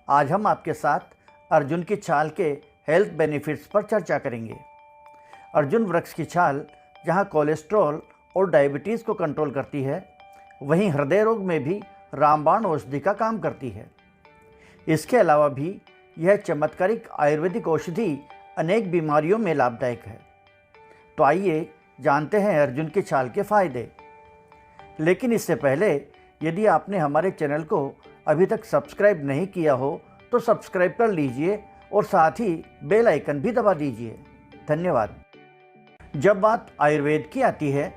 आज हम आपके साथ अर्जुन की छाल के हेल्थ बेनिफिट्स पर चर्चा करेंगे। अर्जुन वृक्ष की छाल जहां कोलेस्ट्रॉल और डायबिटीज़ को कंट्रोल करती है, वहीं हृदय रोग में भी रामबाण औषधि का काम करती है। इसके अलावा भी यह चमत्कारिक आयुर्वेदिक औषधि अनेक बीमारियों में लाभदायक है। तो आइए जानते हैं अर्जुन की छाल के फायदे। लेकिन इससे पहले यदि आपने हमारे चैनल को अभी तक सब्सक्राइब नहीं किया हो तो सब्सक्राइब कर लीजिए और साथ ही बेल आइकन भी दबा दीजिए। धन्यवाद। जब बात आयुर्वेद की आती है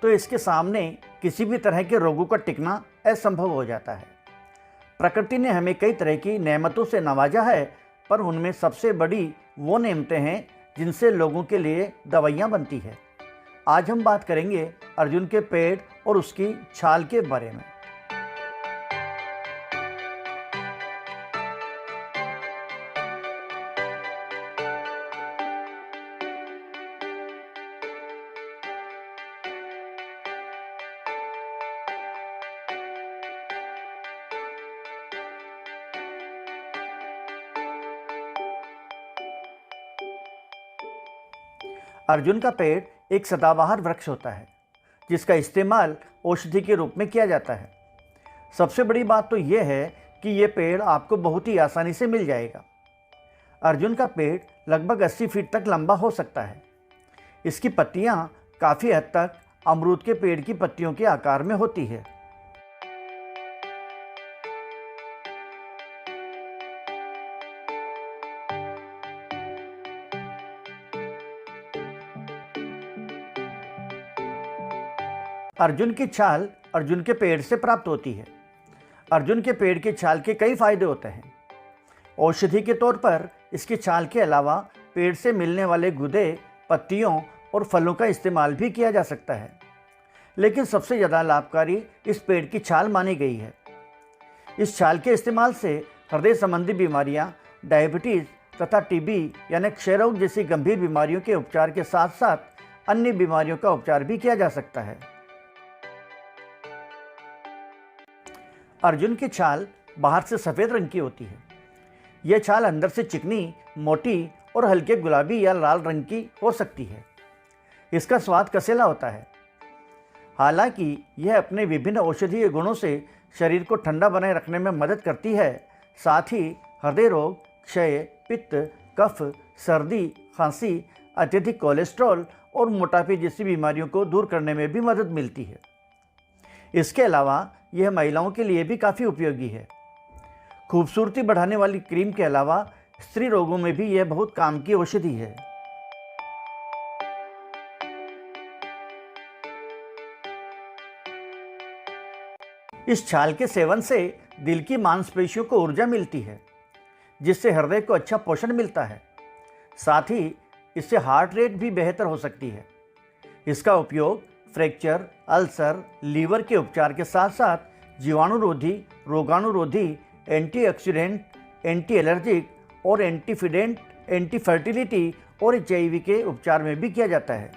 तो इसके सामने किसी भी तरह के रोगों का टिकना असंभव हो जाता है। प्रकृति ने हमें कई तरह की नेमतों से नवाजा है, पर उनमें सबसे बड़ी वो नेमतें हैं जिनसे लोगों के लिए दवाइयाँ बनती है। आज हम बात करेंगे अर्जुन के पेड़ और उसकी छाल के बारे में। अर्जुन का पेड़ एक सदाबहार वृक्ष होता है जिसका इस्तेमाल औषधि के रूप में किया जाता है। सबसे बड़ी बात तो यह है कि यह पेड़ आपको बहुत ही आसानी से मिल जाएगा। अर्जुन का पेड़ लगभग 80 फीट तक लंबा हो सकता है। इसकी पत्तियां काफ़ी हद तक अमरूद के पेड़ की पत्तियों के आकार में होती है। अर्जुन की छाल अर्जुन के पेड़ से प्राप्त होती है। अर्जुन के पेड़ की छाल के कई फायदे होते हैं। औषधि के तौर पर इसकी छाल के अलावा पेड़ से मिलने वाले गुदे, पत्तियों और फलों का इस्तेमाल भी किया जा सकता है, लेकिन सबसे ज़्यादा लाभकारी इस पेड़ की छाल मानी गई है। इस छाल के इस्तेमाल से हृदय संबंधी बीमारियां, डायबिटीज़ तथा टीबी यानी क्षय रोग जैसी गंभीर बीमारियों के उपचार के साथ साथ अन्य बीमारियों का उपचार भी किया जा सकता है। अर्जुन की छाल बाहर से सफ़ेद रंग की होती है। यह छाल अंदर से चिकनी, मोटी और हल्के गुलाबी या लाल रंग की हो सकती है। इसका स्वाद कसेला होता है। हालांकि यह अपने विभिन्न औषधीय गुणों से शरीर को ठंडा बनाए रखने में मदद करती है। साथ ही हृदय रोग, क्षय, पित्त, कफ, सर्दी, खांसी, अत्यधिक कोलेस्ट्रॉल और मोटापे जैसी बीमारियों को दूर करने में भी मदद मिलती है। इसके अलावा यह महिलाओं के लिए भी काफ़ी उपयोगी है। खूबसूरती बढ़ाने वाली क्रीम के अलावा स्त्री रोगों में भी यह बहुत काम की औषधि है। इस छाल के सेवन से दिल की मांसपेशियों को ऊर्जा मिलती है, जिससे हृदय को अच्छा पोषण मिलता है। साथ ही इससे हार्ट रेट भी बेहतर हो सकती है। इसका उपयोग फ्रैक्चर, अल्सर, लीवर के उपचार के साथ साथ जीवाणुरोधी, रोगाणुरोधी, एंटीऑक्सीडेंट, एंटी एलर्जिक और एंटीफिडेंट, एंटी फर्टिलिटी और HIV के उपचार में भी किया जाता है।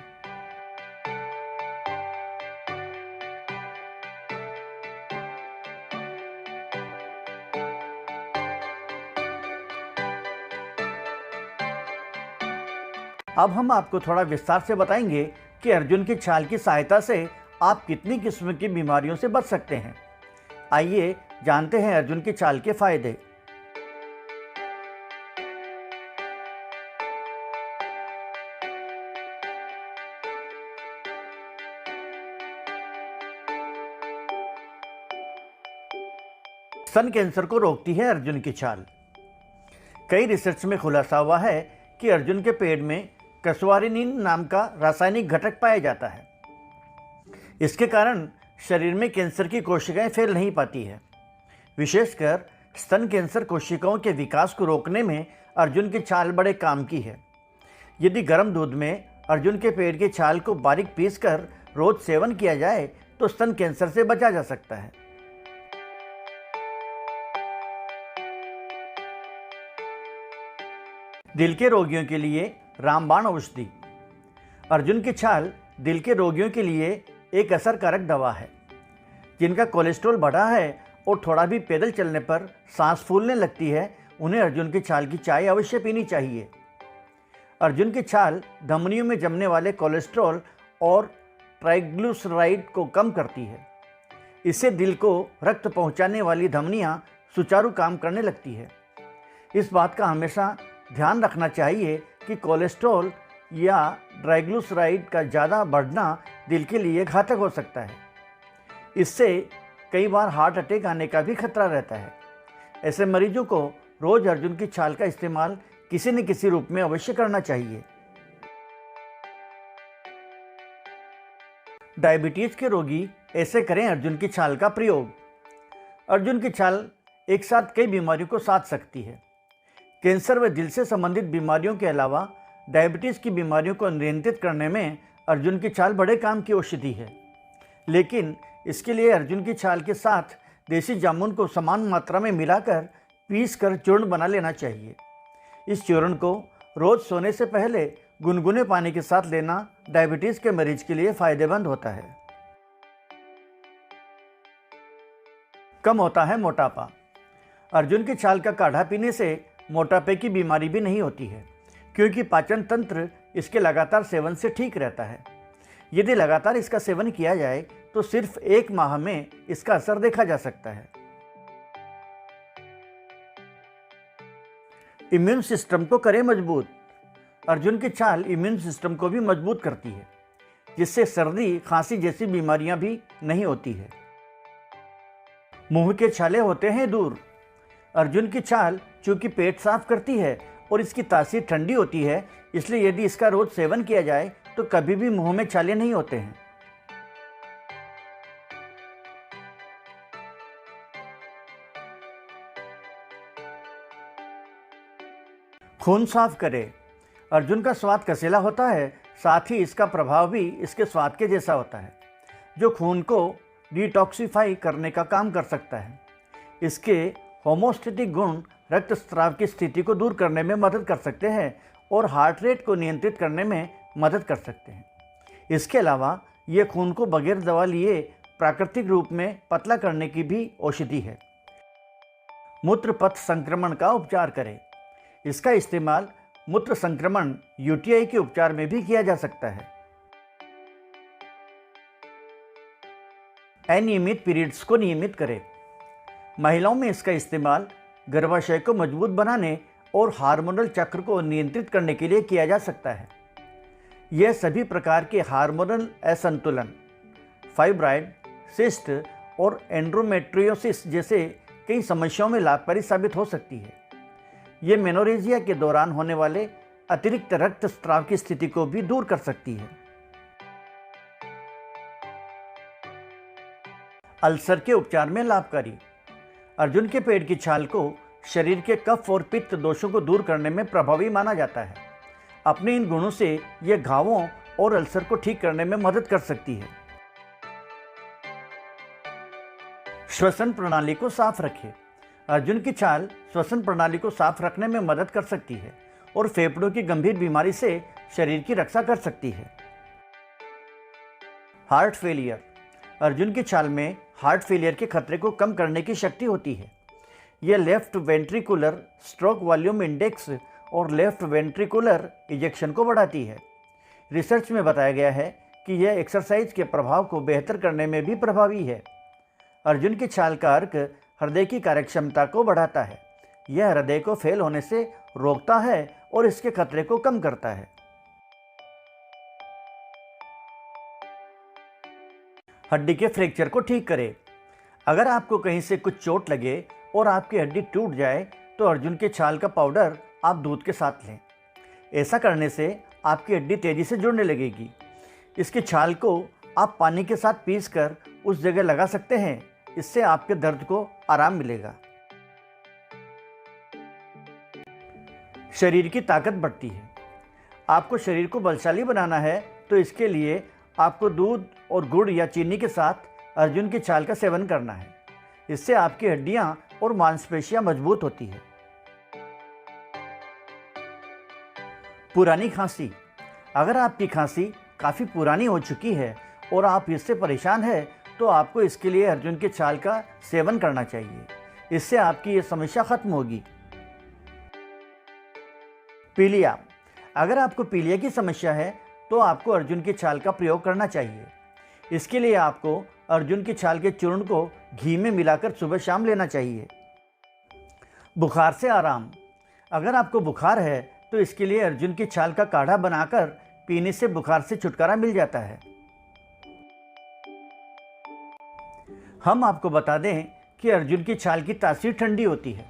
अब हम आपको थोड़ा विस्तार से बताएंगे कि अर्जुन की छाल की सहायता से आप कितनी किस्म की बीमारियों से बच सकते हैं। आइए जानते हैं अर्जुन की छाल के फायदे। स्तन कैंसर को रोकती है अर्जुन की छाल। कई रिसर्च में खुलासा हुआ है कि अर्जुन के पेड़ में कसवारिनिन नाम का रासायनिक घटक पाया जाता है। इसके कारण शरीर में कैंसर की कोशिकाएं फैल नहीं पाती है। विशेषकर स्तन कैंसर कोशिकाओं के विकास को रोकने में अर्जुन की छाल बड़े काम की है। यदि गर्म दूध में अर्जुन के पेड़ की छाल को बारीक पीसकर रोज सेवन किया जाए तो स्तन कैंसर से बचा जा सकता है। दिल के रोगियों के लिए रामबाण औषधि। अर्जुन की छाल दिल के रोगियों के लिए एक असरकारक दवा है। जिनका कोलेस्ट्रॉल बढ़ा है और थोड़ा भी पैदल चलने पर सांस फूलने लगती है, उन्हें अर्जुन की छाल की चाय अवश्य पीनी चाहिए। अर्जुन की छाल धमनियों में जमने वाले कोलेस्ट्रॉल और ट्राइग्लिसराइड को कम करती है। इससे दिल को रक्त पहुंचाने वाली धमनियां सुचारू काम करने लगती है। इस बात का हमेशा ध्यान रखना चाहिए कि कोलेस्ट्रॉल या ट्राइग्लिसराइड का ज़्यादा बढ़ना दिल के लिए घातक हो सकता है। इससे कई बार हार्ट अटैक आने का भी खतरा रहता है। ऐसे मरीजों को रोज़ अर्जुन की छाल का इस्तेमाल किसी न किसी रूप में अवश्य करना चाहिए। डायबिटीज़ के रोगी ऐसे करें अर्जुन की छाल का प्रयोग। अर्जुन की छाल एक साथ कई बीमारियों को साध सकती है। कैंसर व दिल से संबंधित बीमारियों के अलावा डायबिटीज़ की बीमारियों को नियंत्रित करने में अर्जुन की छाल बड़े काम की औषधि है। लेकिन इसके लिए अर्जुन की छाल के साथ देसी जामुन को समान मात्रा में मिलाकर पीसकर चूर्ण बना लेना चाहिए। इस चूर्ण को रोज़ सोने से पहले गुनगुने पानी के साथ लेना डायबिटीज़ के मरीज के लिए फ़ायदेमंद होता है। कम होता है मोटापा। अर्जुन की छाल का काढ़ा पीने से मोटापे की बीमारी भी नहीं होती है, क्योंकि पाचन तंत्र इसके लगातार सेवन से ठीक रहता है। यदि लगातार इसका सेवन किया जाए तो सिर्फ 1 माह में इसका असर देखा जा सकता है। इम्यून सिस्टम को करें मजबूत। अर्जुन की छाल इम्यून सिस्टम को भी मजबूत करती है, जिससे सर्दी खांसी जैसी बीमारियां भी नहीं होती है। मुंह के छाले होते हैं दूर। अर्जुन की छाल चूंकि पेट साफ करती है और इसकी तासीर ठंडी होती है, इसलिए यदि इसका रोज सेवन किया जाए तो कभी भी मुंह में छाले नहीं होते हैं। खून साफ करे। अर्जुन का स्वाद कसेला होता है, साथ ही इसका प्रभाव भी इसके स्वाद के जैसा होता है, जो खून को डिटॉक्सिफाई करने का काम कर सकता है। इसके होमोस्टेटिक गुण रक्तस्राव की स्थिति को दूर करने में मदद कर सकते हैं और हार्ट रेट को नियंत्रित करने में मदद कर सकते हैं। इसके अलावा ये खून को बगैर दवा लिए प्राकृतिक रूप में पतला करने की भी औषधि है। मूत्र पथ संक्रमण का उपचार करें। इसका इस्तेमाल मूत्र संक्रमण यूटीआई के उपचार में भी किया जा सकता है। अनियमित पीरियड्स को नियमित करें। महिलाओं में इसका इस्तेमाल गर्भाशय को मजबूत बनाने और हार्मोनल चक्र को नियंत्रित करने के लिए किया जा सकता है। यह सभी प्रकार के हार्मोनल असंतुलन, फाइब्राइड, सिस्ट और एंड्रोमेट्रियोसिस जैसे कई समस्याओं में लाभकारी साबित हो सकती है। ये मेनोरेजिया के दौरान होने वाले अतिरिक्त रक्तस्राव की स्थिति को भी दूर कर सकती है। अल्सर के उपचार में लाभकारी। अर्जुन के पेड़ की छाल को शरीर के कफ और पित्त दोषों को दूर करने में प्रभावी माना जाता है। अपने इन गुणों से यह घावों और अल्सर को ठीक करने में मदद कर सकती है। श्वसन प्रणाली को साफ रखें। अर्जुन की छाल श्वसन प्रणाली को साफ रखने में मदद कर सकती है और फेफड़ों की गंभीर बीमारी से शरीर की रक्षा कर सकती है। Heart failure. अर्जुन की छाल में हार्ट फेलियर के खतरे को कम करने की शक्ति होती है। यह left ventricular stroke volume index और लेफ्ट वेंट्रिकुलर इजेक्शन को बढ़ाती है। रिसर्च में बताया गया है कि यह एक्सरसाइज के प्रभाव को बेहतर करने में भी प्रभावी है। अर्जुन की छाल का अर्क हृदय की कार्यक्षमता को बढ़ाता है। यह हृदय को फेल होने से रोकता है और इसके खतरे को कम करता है। हड्डी के फ्रैक्चर को ठीक करें। अगर आपको कहीं से कुछ चोट लगे और आपकी हड्डी टूट जाए तो अर्जुन के छाल का पाउडर आप दूध के साथ लें। ऐसा करने से आपकी हड्डी तेजी से जुड़ने लगेगी। इसकी छाल को आप पानी के साथ पीसकर उस जगह लगा सकते हैं। इससे आपके दर्द को आराम मिलेगा। शरीर की ताकत बढ़ती है। आपको शरीर को बलशाली बनाना है तो इसके लिए आपको दूध और गुड़ या चीनी के साथ अर्जुन की छाल का सेवन करना है। इससे आपकी हड्डियां और मांसपेशियां मजबूत होती है। पुरानी खांसी। अगर आपकी खांसी काफ़ी पुरानी हो चुकी है और आप इससे परेशान हैं तो आपको इसके लिए अर्जुन की छाल का सेवन करना चाहिए। इससे आपकी ये समस्या खत्म होगी। पीलिया। अगर आपको पीलिया की समस्या है तो आपको अर्जुन की छाल का प्रयोग करना चाहिए। इसके लिए आपको अर्जुन की छाल के चूर्ण को घी में मिलाकर सुबह शाम लेना चाहिए। बुखार से आराम। अगर आपको बुखार है तो इसके लिए अर्जुन की छाल का काढ़ा बनाकर पीने से बुखार से छुटकारा मिल जाता है। हम आपको बता दें कि अर्जुन की छाल की तासीर ठंडी होती है।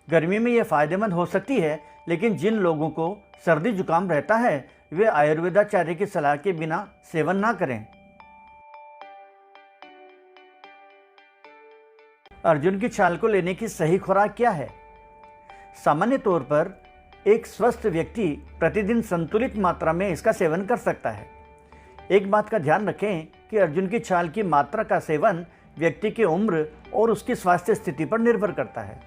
गर्मी में यह फायदेमंद हो सकती है, लेकिन जिन लोगों को सर्दी जुकाम रहता है वे आयुर्वेदाचार्य की सलाह के बिना सेवन ना करें। अर्जुन की छाल को लेने की सही खुराक क्या है? सामान्य तौर पर एक स्वस्थ व्यक्ति प्रतिदिन संतुलित मात्रा में इसका सेवन कर सकता है। एक बात का ध्यान रखें कि अर्जुन की छाल की मात्रा का सेवन व्यक्ति की उम्र और उसकी स्वास्थ्य स्थिति पर निर्भर करता है।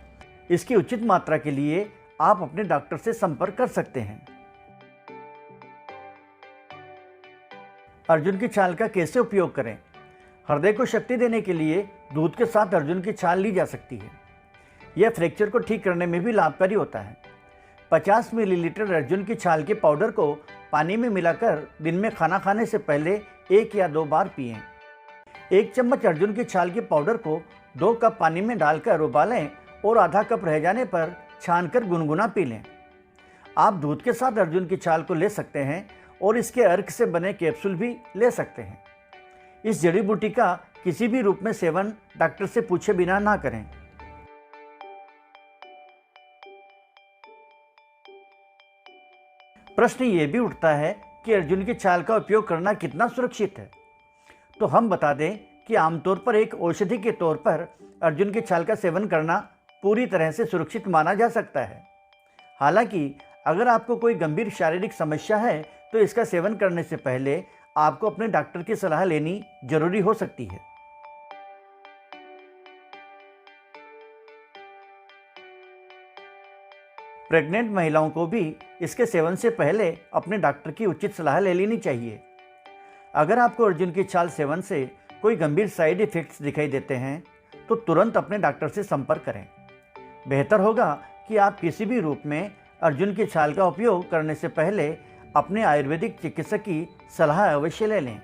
इसकी उचित मात्रा के लिए आप अपने डॉक्टर से संपर्क कर सकते हैं। अर्जुन की छाल का कैसे उपयोग करें? हृदय को शक्ति देने के लिए दूध के साथ अर्जुन की छाल ली जा सकती है। यह फ्रैक्चर को ठीक करने में भी लाभकारी होता है। 50 मिलीलीटर अर्जुन की छाल के पाउडर को पानी में मिलाकर दिन में खाना खाने से पहले 1 या 2 बार पिएं। 1 चम्मच अर्जुन की छाल के पाउडर को 2 कप पानी में डालकर उबालें और आधा कप रह जाने पर छानकर गुनगुना पी लें। आप दूध के साथ अर्जुन की छाल को ले सकते हैं और इसके अर्क से बने कैप्सूल भी ले सकते हैं। इस जड़ी बूटी का किसी भी रूप में सेवन डॉक्टर से पूछे बिना ना करें। प्रश्न ये भी उठता है कि अर्जुन की छाल का उपयोग करना कितना सुरक्षित है। तो हम बता दें कि आमतौर पर एक औषधि के तौर पर अर्जुन की छाल का सेवन करना पूरी तरह से सुरक्षित माना जा सकता है। हालांकि अगर आपको कोई गंभीर शारीरिक समस्या है तो इसका सेवन करने से पहले आपको अपने डॉक्टर की सलाह लेनी जरूरी हो सकती है। प्रेग्नेंट महिलाओं को भी इसके सेवन से पहले अपने डॉक्टर की उचित सलाह ले लेनी चाहिए। अगर आपको अर्जुन की छाल सेवन से कोई गंभीर साइड इफ़ेक्ट्स दिखाई देते हैं तो तुरंत अपने डॉक्टर से संपर्क करें। बेहतर होगा कि आप किसी भी रूप में अर्जुन की छाल का उपयोग करने से पहले अपने आयुर्वेदिक चिकित्सक की सलाह अवश्य ले लें।